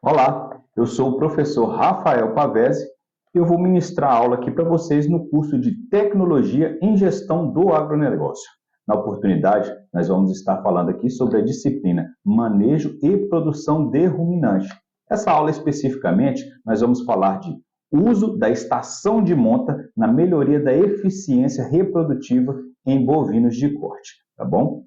Olá, eu sou o professor Rafael Pavese e eu vou ministrar a aula aqui para vocês no curso de Tecnologia em Gestão do Agronegócio. Na oportunidade, nós vamos estar falando aqui sobre a disciplina Manejo e Produção de Ruminante. Essa aula especificamente, nós vamos falar de uso da estação de monta na melhoria da eficiência reprodutiva em bovinos de corte, tá bom?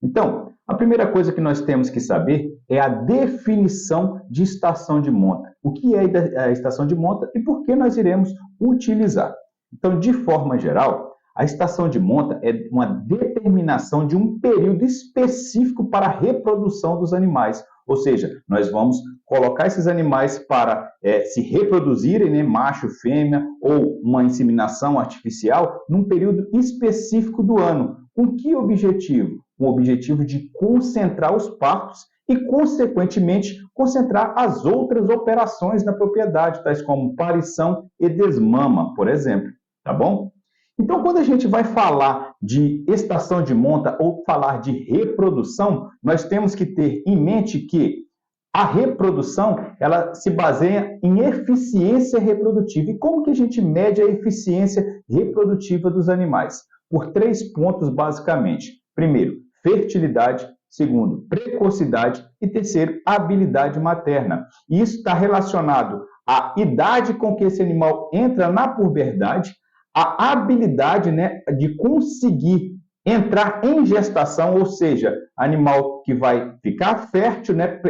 Então, a primeira coisa que nós temos que saber é a definição de estação de monta. O que é a estação de monta e por que nós iremos utilizar. Então, de forma geral, a estação de monta é uma determinação de um período específico para a reprodução dos animais. Ou seja, nós vamos colocar esses animais para se reproduzirem, né, macho, fêmea, ou uma inseminação artificial, num período específico do ano. Com que objetivo? Com o objetivo de concentrar os partos e, consequentemente, concentrar as outras operações na propriedade, tais como parição e desmama, por exemplo, tá bom? Então, quando a gente vai falar de estação de monta ou falar de reprodução, nós temos que ter em mente que a reprodução, ela se baseia em eficiência reprodutiva. E como que a gente mede a eficiência reprodutiva dos animais? Por 3 pontos, basicamente. Primeiro, fertilidade. Segundo, precocidade. E terceiro, habilidade materna. E isso está relacionado à idade com que esse animal entra na puberdade, a habilidade, né, de conseguir entrar em gestação, ou seja, animal que vai ficar fértil, né,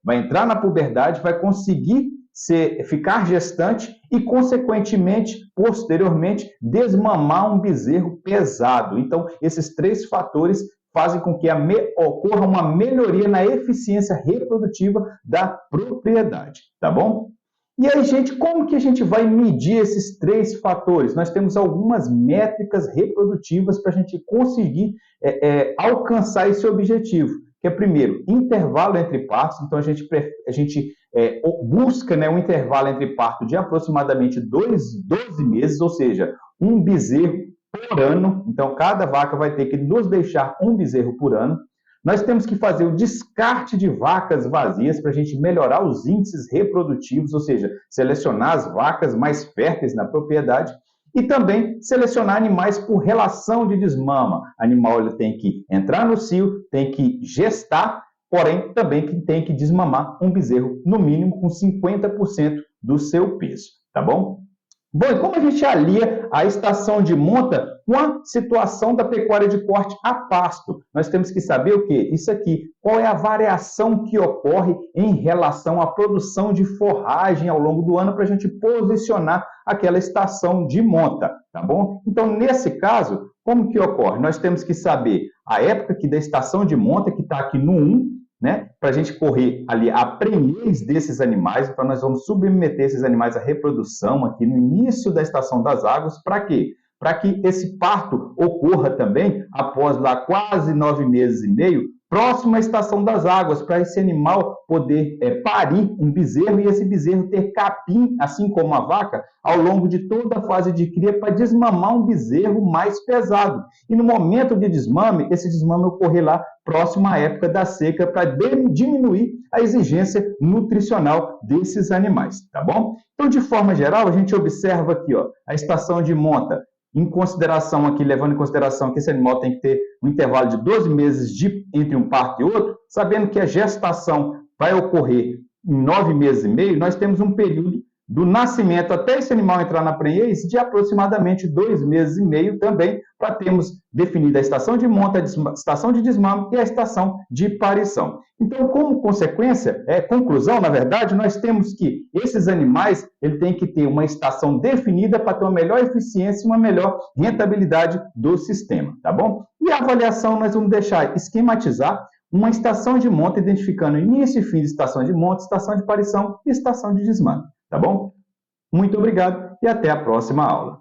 vai entrar na puberdade, vai conseguir ficar gestante e, consequentemente, posteriormente, desmamar um bezerro pesado. Então, esses 3 fatores fazem com que ocorra uma melhoria na eficiência reprodutiva da propriedade, tá bom? E aí, gente, como que a gente vai medir esses 3 fatores? Nós temos algumas métricas reprodutivas para a gente conseguir alcançar esse objetivo, que é, primeiro, intervalo entre partos. Então, a gente busca, né, um intervalo entre parto de aproximadamente 12 meses, ou seja, um bezerro por ano. Então, cada vaca vai ter que nos deixar um bezerro por ano. Nós temos que fazer o descarte de vacas vazias para a gente melhorar os índices reprodutivos, ou seja, selecionar as vacas mais férteis na propriedade e também selecionar animais por relação de desmama. O animal ele tem que entrar no cio, tem que gestar, porém também tem que desmamar um bezerro, no mínimo com 50% do seu peso, tá bom? Bom, e como a gente alia a estação de monta com a situação da pecuária de corte a pasto? Nós temos que saber o quê? Isso aqui, qual é a variação que ocorre em relação à produção de forragem ao longo do ano para a gente posicionar aquela estação de monta, tá bom? Então, nesse caso, como que ocorre? Nós temos que saber a época da estação de monta, que está aqui no 1, né, para a gente correr ali a prenhez desses animais. Então, nós vamos submeter esses animais à reprodução aqui no início da estação das águas. Para quê? Para que esse parto ocorra também após lá quase 9 meses e meio, próximo à estação das águas, para esse animal poder parir um bezerro e esse bezerro ter capim, assim como a vaca, ao longo de toda a fase de cria, para desmamar um bezerro mais pesado. E no momento de desmame, esse desmame ocorrer lá próximo à época da seca, para diminuir a exigência nutricional desses animais, tá bom? Então, de forma geral, a gente observa aqui, ó, a estação de monta, em consideração aqui, levando em consideração que esse animal tem que ter um intervalo de 12 meses entre um parto e outro, sabendo que a gestação vai ocorrer em 9 meses e meio, nós temos um período do nascimento até esse animal entrar na prenhez de aproximadamente 2 meses e meio também, para termos definida a estação de monta, a estação de desmame e a estação de parição. Então, como consequência, conclusão, na verdade, nós temos que esses animais ele tem que ter uma estação definida para ter uma melhor eficiência e uma melhor rentabilidade do sistema, tá bom? E a avaliação nós vamos deixar esquematizar uma estação de monta, identificando início e fim de estação de monta, estação de parição e estação de desmame. Tá bom? Muito obrigado e até a próxima aula.